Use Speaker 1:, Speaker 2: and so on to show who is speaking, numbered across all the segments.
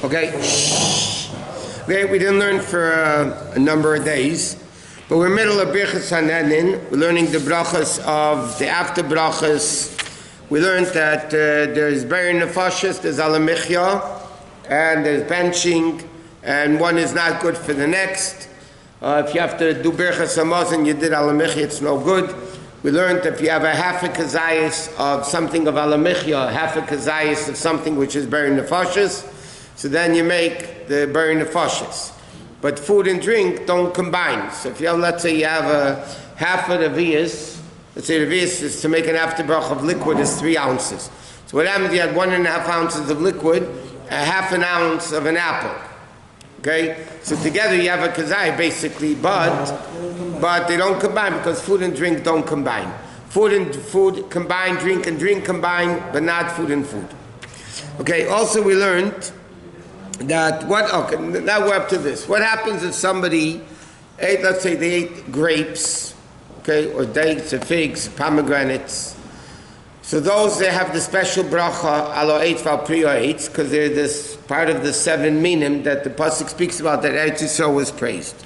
Speaker 1: Okay. Okay, we didn't learn for a number of days, but we're middle of Birchas Hanenin. We're learning the brachas of the after brachas. We learned that there's Berin Nefashis, there's Alamichya, and there's benching, and one is not good for the next. If you have to do Birchas Hamazon, you did Alamichya, it's no good. We learned that if you have a half a kazayas of something of Alamichya, half a kazayas of something which is Berin Nefashis, so then you make the Berin Nefashis. But food and drink don't combine. So if you have, let's say you have a half of the vias, let's say the vias is to make an after bracha of liquid is 3 ounces. So what happens, you had 1.5 ounces of liquid, a half an ounce of an apple. Okay? So together you have a kazai basically, but they don't combine because food and drink don't combine. Food and food combine, drink and drink combine, but not food and food. Okay, also we learned that now we're up to this. What happens if somebody ate, let's say they ate grapes, okay, or dates or figs, pomegranates. So those, they have the special bracha, alo eitz val priyo eitz, because they're this part of the 7 minim that the pasuk speaks about, that Eretz Yisrael was praised.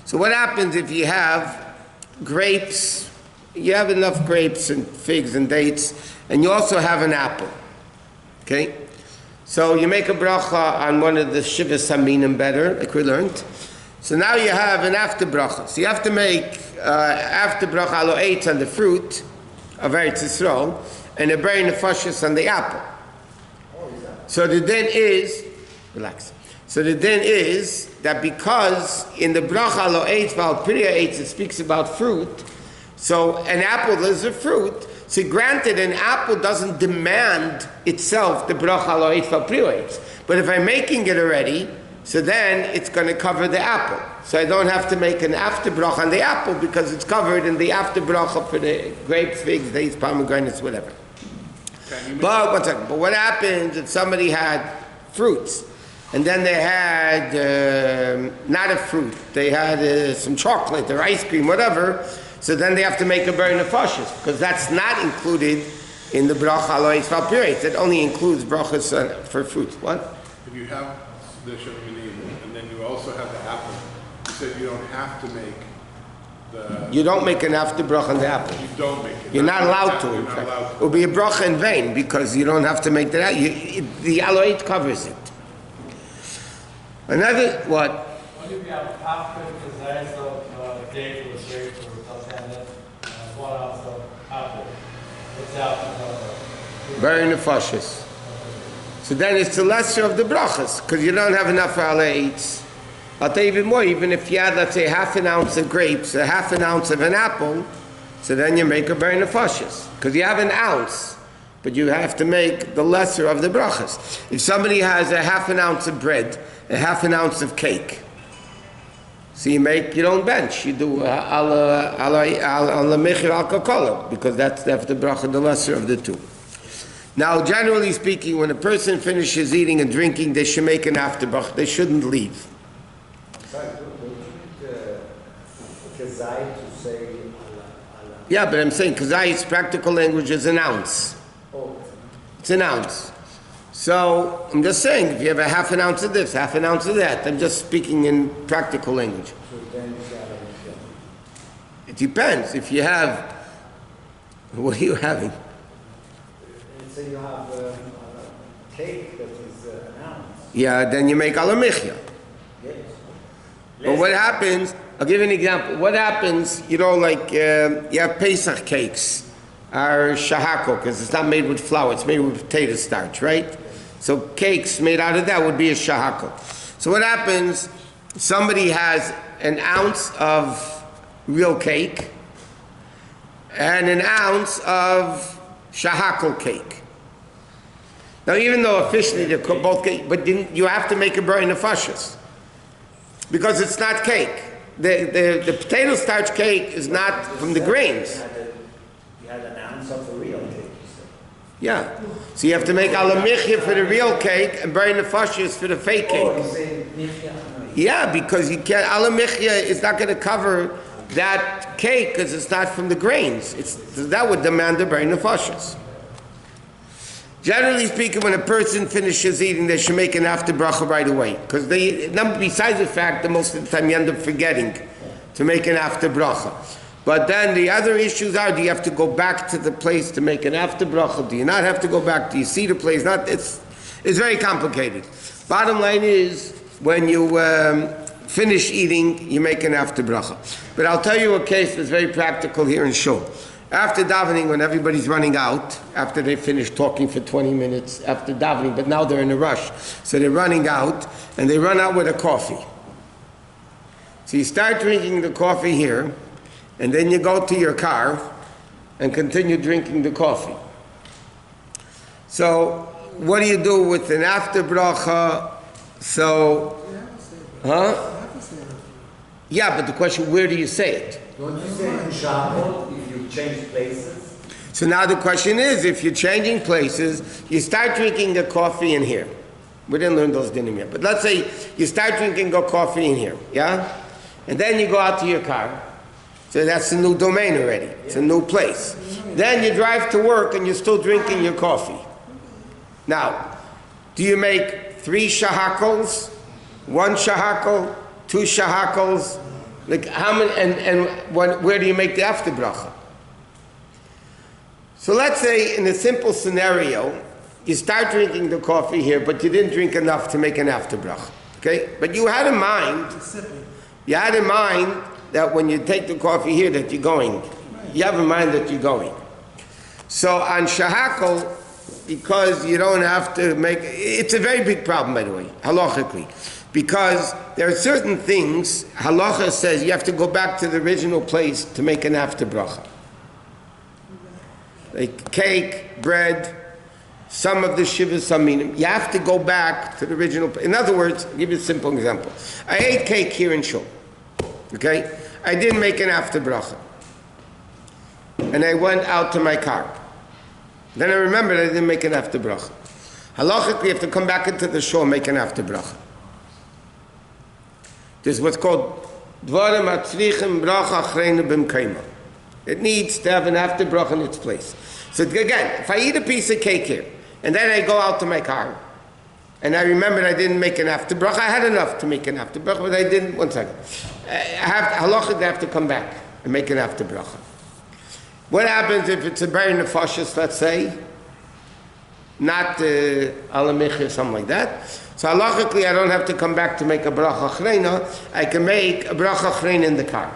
Speaker 1: So what happens if you have grapes, you have enough grapes and figs and dates, and you also have an apple, okay? So you make a bracha on one of the shivas haminim better, like we learned. So now you have an after bracha. So you have to make after bracha alo eitz on the fruit of Eretz Yisrael, and a berin nefashis on the apple. So the din is, relax. So the din is that because in the bracha alo eitz val priya eitz it speaks about fruit, so an apple is a fruit. So granted, an apple doesn't demand itself the bracha alo eitz val priya eitz, but if I'm making it already, so then it's going to cover the apple. So I don't have to make an after bracha on the apple because it's covered in the after bracha for the grapes, figs, dates, pomegranates, whatever. But one second. But what happens if somebody had fruits and then they had not a fruit, they had some chocolate or ice cream, whatever. So then they have to make a berin nefashis because that's not included in the bracha alo eitz val priya eitz. It only includes brachas for fruits. What?
Speaker 2: If you have the shemanim and then you also have the apple, you said you don't have to make the...
Speaker 1: You don't make an after bracha on the apple.
Speaker 2: You don't make it.
Speaker 1: You're not allowed to.
Speaker 2: You're not allowed to.
Speaker 1: It will be a bracha in vain because you don't have to make that. The alo eitz covers it. Another, what?
Speaker 3: What if you have after kazayas of date or grapes or something, 1 ounce of apple? What's after?
Speaker 1: Berin nefashis. So then it's the lesser of the brachas, because you don't have enough for alo eitz. I'll tell you even more, even if you had, let's say, half an ounce of grapes, a half an ounce of an apple, so then you make a berin nefashis. Because you have an ounce, but you have to make the lesser of the brachas. If somebody has a half an ounce of bread, a half an ounce of cake, so you don't bench, you do ala mechir al kakala, because that's the bracha, the lesser of the two. Now, generally speaking, when a person finishes eating and drinking, they should make an after bracha. They shouldn't leave. Yeah, but I'm saying kazai, practical language, is an ounce. It's an ounce. So I'm just saying, if you have a half an ounce of this, half an ounce of that, I'm just speaking in practical language. It depends. If you have, what are you having?
Speaker 4: So you have a cake that is an ounce.
Speaker 1: Yeah, then you make alamichya.
Speaker 4: Yes.
Speaker 1: But what happens, I'll give you an example. What happens, like you have Pesach cakes, are shahako, because it's not made with flour, it's made with potato starch, right? So cakes made out of that would be a shahako. So what happens, somebody has an ounce of real cake and an ounce of shahako cake. Now, even though officially they're both cake, but you have to make a berin nefashis because it's not cake. The potato starch cake is not from the grains.
Speaker 4: You had an ounce of the real cake.
Speaker 1: Yeah. So you have to make alamichya for the real cake and berin nefashis for the fake cake. Yeah, because you can't. Alamichya is not going to cover that cake because it's not from the grains. That would demand the berin nefashis. Generally speaking, when a person finishes eating, they should make an after bracha right away. Because besides the fact that most of the time you end up forgetting to make an after bracha. But then the other issues are, do you have to go back to the place to make an after bracha? Do you not have to go back? Do you see the place? It's very complicated. Bottom line is, when you finish eating, you make an after bracha. But I'll tell you a case that's very practical here in Shul. After davening, when everybody's running out, after they finish talking for 20 minutes, after davening, but now they're in a rush, so they're running out, and they run out with a coffee. So you start drinking the coffee here, and then you go to your car and continue drinking the coffee. So what do you do with an after bracha? So, yeah, but the question, where do you say it?
Speaker 4: Don't you say in Shabbat if you change places?
Speaker 1: So now the question is, if you're changing places, you start drinking the coffee in here. We didn't learn those dinim yet, but let's say you start drinking the coffee in here, yeah? And then you go out to your car. So that's a new domain already. It's a new place. Then you drive to work and you're still drinking your coffee. Now, do you make 3 shahakals, 1 shahakal, 2 shahakals? Like how many? Where do you make the after bracha? So let's say in a simple scenario, you start drinking the coffee here, but you didn't drink enough to make an after bracha. Okay, but you had in mind. You had in mind that when you take the coffee here, that you're going. You have in mind that you're going. So on shahakal, because you don't have to make, it's a very big problem, by the way, halachically. Because there are certain things, halacha says you have to go back to the original place to make an after bracha. Like cake, bread, some of the shivas saminim, you have to go back to the original place. In other words, I'll give you a simple example. I ate cake here in Shul. Okay? I didn't make an after bracha. And I went out to my car. Then I remembered I didn't make an after bracha. Halachically, you have to come back into the shul and make an after bracha. This is what's called dvarim atzrichim bracha achreinu b'mkeima. It needs to have an after bracha in its place. So again, if I eat a piece of cake here, and then I go out to my car, and I remembered I didn't make an after bracha, I had enough to make an after bracha, but I didn't. One second. Halachically, I have to come back and make an after bracha. What happens if it's a very nefashis, let's say, not alamich or something like that? So halachically, I don't have to come back to make a bracha achreina. I can make a bracha achreina in the car.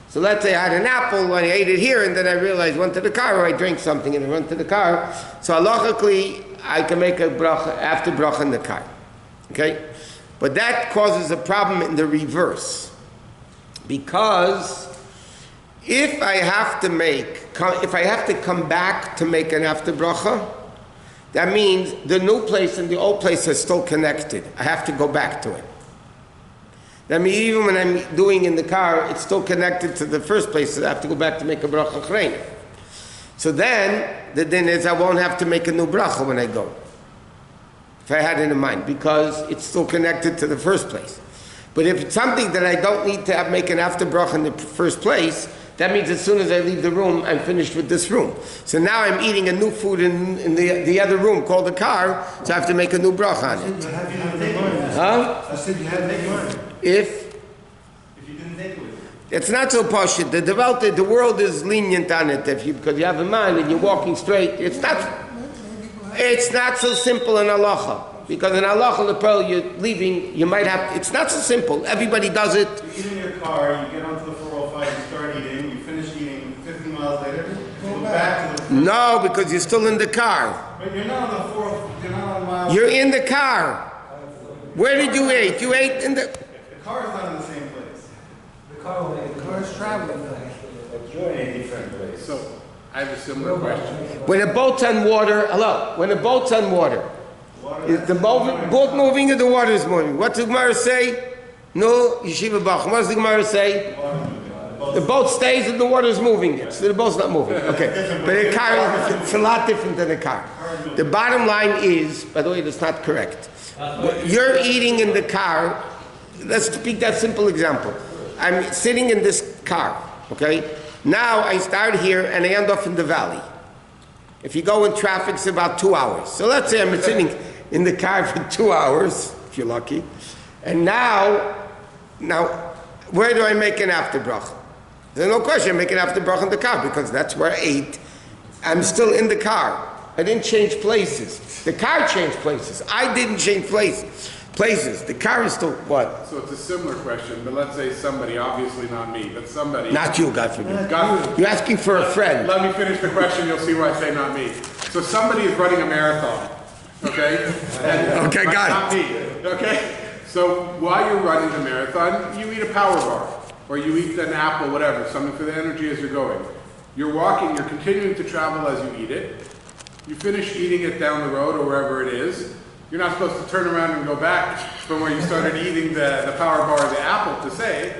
Speaker 1: So let's say I had an apple when I ate it here, and then I realized went to the car, or I drank something and I went to the car. So halachically, I can make a bracha after bracha in the car. Okay, but that causes a problem in the reverse, because if I have to come back to make an after bracha, that means the new place and the old place are still connected. I have to go back to it. That means even when I'm doing in the car, it's still connected to the first place, so I have to go back to make a bracha achrein. So then, the din is I won't have to make a new bracha when I go. If I had it in mind, because it's still connected to the first place. But if it's something that I don't need to make an after bracha in the first place, that means as soon as I leave the room, I'm finished with this room. So now I'm eating a new food in the other room called the car, so I have to make a new bracha on it. Huh?
Speaker 5: I said you had to make money.
Speaker 1: If
Speaker 5: you didn't take it.
Speaker 1: It's not so posh. The world is lenient on it because you have a mind and you're walking straight. It's not so simple in halacha. Because in halacha, the pearl you're leaving, you might have. It's not so simple. Everybody does it.
Speaker 5: You eat in your car, you get onto the 405, you start eating, you finish eating 50 miles later, you go back to the.
Speaker 1: No, because you're still in the car.
Speaker 5: But you're not on the 4th. You're not on miles.
Speaker 1: You're in the car. Where did you eat? You ate in the.
Speaker 5: The car is not in the same place.
Speaker 4: The car is traveling. But you're in a different place.
Speaker 2: So, I have a similar question.
Speaker 1: When a boat's on water, when a boat's on water, is the boat moving or the water is moving? What's the Gemara say? No, Yeshiva Bach. What does the Gemara say? The boat stays and the water is moving. So the boat's not moving. Okay. But a car, it's a lot different than a car. The bottom line is, by the way, that's not correct. You're eating in the car. Let's speak that simple example. I'm sitting in this car, okay? Now I start here and I end up in the valley. If you go in traffic, it's about 2 hours. So let's say I'm sitting in the car for 2 hours, if you're lucky. And now, where do I make an after bracha? There's no question I'm making after bracha in the car because that's where I ate. I'm still in the car. I didn't change places. The car changed places. I didn't change places. The car is still what?
Speaker 2: So it's a similar question, but let's say somebody, obviously not me, but somebody.
Speaker 1: Not you, God forbid.
Speaker 2: God,
Speaker 1: You're asking for a friend.
Speaker 2: let me finish the question, you'll see why I say not me. So somebody is running a marathon, okay?
Speaker 1: Okay, got
Speaker 2: Not me, okay? So while you're running the marathon, you eat a power bar, or you eat an apple, whatever, something for the energy as you're going. You're walking, you're continuing to travel as you eat it. You finish eating it down the road or wherever it is. You're not supposed to turn around and go back from where you started eating the power bar or the apple to say.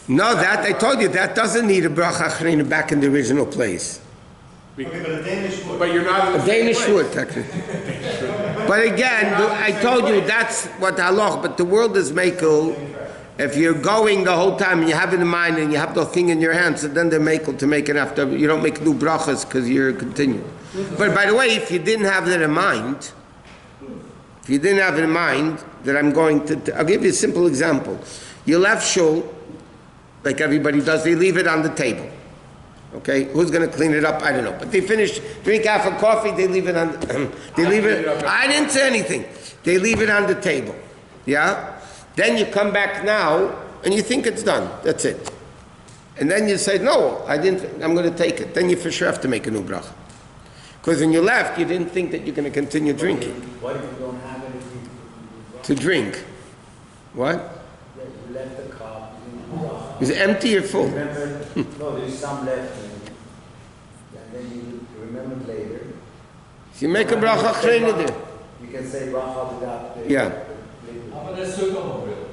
Speaker 1: No, that, I told you, that doesn't need a bracha achrina back in the original place.
Speaker 5: Okay, but a Danish would.
Speaker 2: But you're not in the
Speaker 1: A Danish
Speaker 2: same place.
Speaker 1: would, technically. But again, I told you, that's what the halach, but the world is makel. If you're going the whole time and you have it in mind and you have the thing in your hands, so then they're makel to make it after. You don't make new brachas because you're continuing. But by the way, if you didn't have that in mind, that I'm going to, I'll give you a simple example. You left shul, like everybody does, they leave it on the table. Okay, who's going to clean it up? I don't know. But they finish, drink half a coffee, they leave it on, I didn't say anything. They leave it on the table. Yeah? Then you come back now, and you think it's done. That's it. And then you say, no, I'm going to take it. Then you for sure have to make a new bracha. Because when you left, you didn't think that you're going to continue drinking.
Speaker 4: What if you don't have anything
Speaker 1: To drink. What?
Speaker 4: Yeah, you left the cup, you didn't draw.
Speaker 1: Is it empty or full?
Speaker 4: Remember, no, there's some left. And then you remember later.
Speaker 1: So you make a bracha achrina there.
Speaker 4: You can say bracha without the...
Speaker 1: Yeah.
Speaker 3: How about the sukkah mobile?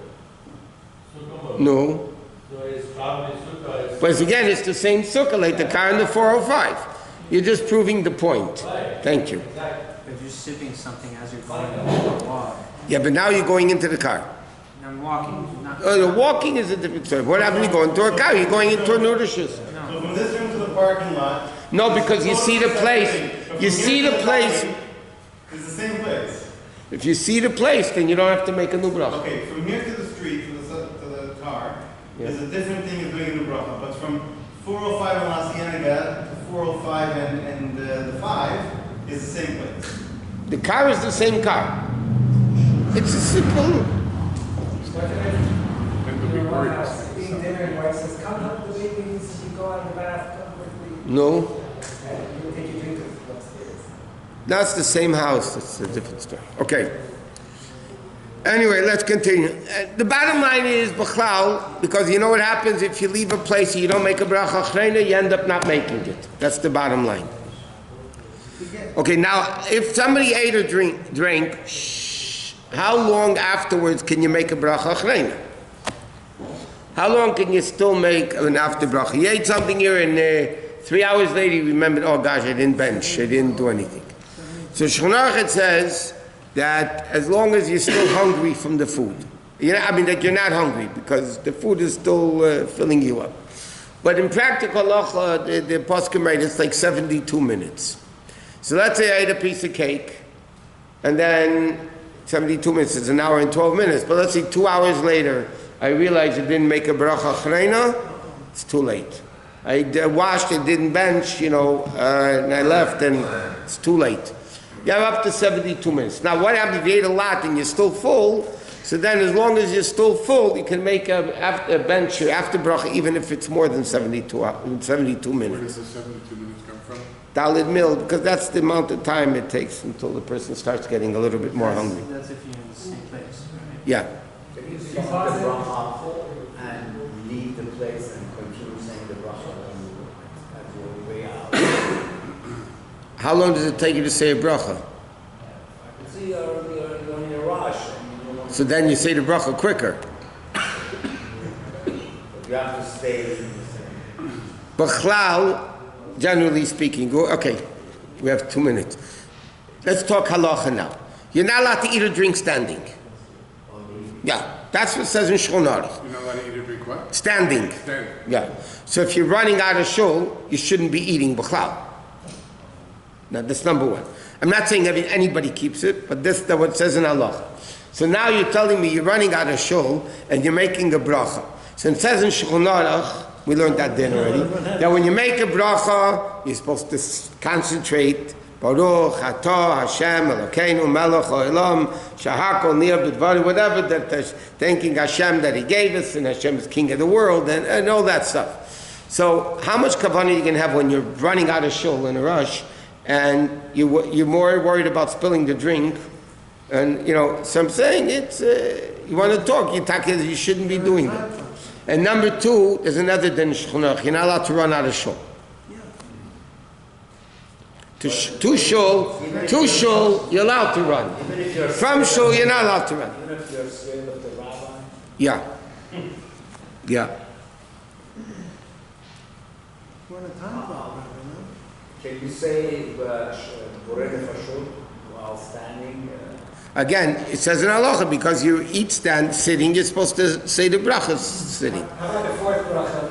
Speaker 1: No.
Speaker 3: So it's probably sukkah.
Speaker 1: But again, it's the same sukkah, like the car in the 405. You're just proving the point. Thank you.
Speaker 6: If you're sipping something as you're going to walk,
Speaker 1: Yeah, but now you're going into the car.
Speaker 6: and I'm walking, not...
Speaker 1: The walking is a different story. What happens when you go into a car? You're going into a nudishus.
Speaker 5: So from this room to the parking lot.
Speaker 1: No, because you see the place. You see the place.
Speaker 5: It's the same place.
Speaker 1: If you see the place, then you don't have to make a new bracha.
Speaker 5: Okay, from here to the street, to the car,
Speaker 1: Yeah.
Speaker 5: is a different thing as doing a new bracha. But from 405 and La Cienega to 405 and the 5 is the same place.
Speaker 1: The car is the same car. It's a simple.
Speaker 2: And to be worried.
Speaker 7: Eating dinner and wife says, come help the babies, you go out of the bath, come quickly.
Speaker 1: No,
Speaker 7: And you take your drink upstairs.
Speaker 1: that's the same house. It's a different story. Okay. Anyway, let's continue. The bottom line is, B'chlal, because you know what happens if you leave a place and you don't make a bracha achrina, you end up not making it. That's the bottom line. Okay, now, if somebody ate or drank, how long afterwards can you make a bracha achrina? How long can you still make an after bracha? You ate something here and 3 hours later you remembered, oh gosh, I didn't bench, I didn't do anything. So Shulchan Aruch says that as long as you're still hungry from the food, that you're not hungry because the food is still filling you up. But in practical halacha, the poskim write it's like 72 minutes. So let's say I ate a piece of cake, and then 72 minutes is an hour and 12 minutes. But let's say 2 hours later, I realized I didn't make a bracha achrina. It's too late. I washed it, didn't bench, and I left, and it's too late. You have up to 72 minutes. Now, what happens if you ate a lot and you're still full? So then, as long as you're still full, you can make a bench after bracha, even if it's more than 72
Speaker 2: Where
Speaker 1: minutes.
Speaker 2: does the 72 minutes come from?
Speaker 1: Dalid mil, because that's the amount of time it takes until the person starts getting a little bit more hungry.
Speaker 6: That's if you're in the same place, right?
Speaker 1: Yeah.
Speaker 4: Can you start the bracha and leave the place and continue saying the bracha as your way out?
Speaker 1: How long does it take you to say a bracha?
Speaker 4: See, you're in a rush. And you don't want
Speaker 1: So then you say the bracha quicker.
Speaker 4: you have to stay in the same.
Speaker 1: B'chlal, generally speaking, okay, we have 2 minutes. Let's talk halacha now. You're not allowed to eat or drink standing. Yeah, that's what it says in Shulchan Aruch.
Speaker 2: You're not allowed to eat or drink what?
Speaker 1: Standing.
Speaker 2: Standing.
Speaker 1: Yeah. So if you're running out of shul, you shouldn't be eating b'chlal. Now, that's number one. I'm not saying anybody keeps it, but this is what it says in halacha. So now you're telling me you're running out of shul and you're making a bracha. So it says in Shulchan Aruch, we learned that then already, that when you make a bracha, you're supposed to concentrate. Baruch Atah Hashem Elokeinu Melech Haolam Shahakol Nir B'Dvarim, whatever that thanking Hashem that He gave us, and Hashem is King of the world, and all that stuff. So how much kavanah you can have when you're running out of shul in a rush, and you're more worried about spilling the drink, and so I'm saying it's you want to talk, you shouldn't be doing that. And number two, there's another din Shulchan Aruch. You're not allowed to run out of shul. To shul, you're allowed to run. From shul, you're not allowed to run.
Speaker 4: Even if you're scared of the rabbi?
Speaker 1: Yeah.
Speaker 4: Can you say Borei Nefashot while standing?
Speaker 1: Again, it says in halacha, because you eat sitting, you're supposed to say the brachas sitting.
Speaker 7: How about the fourth bracha?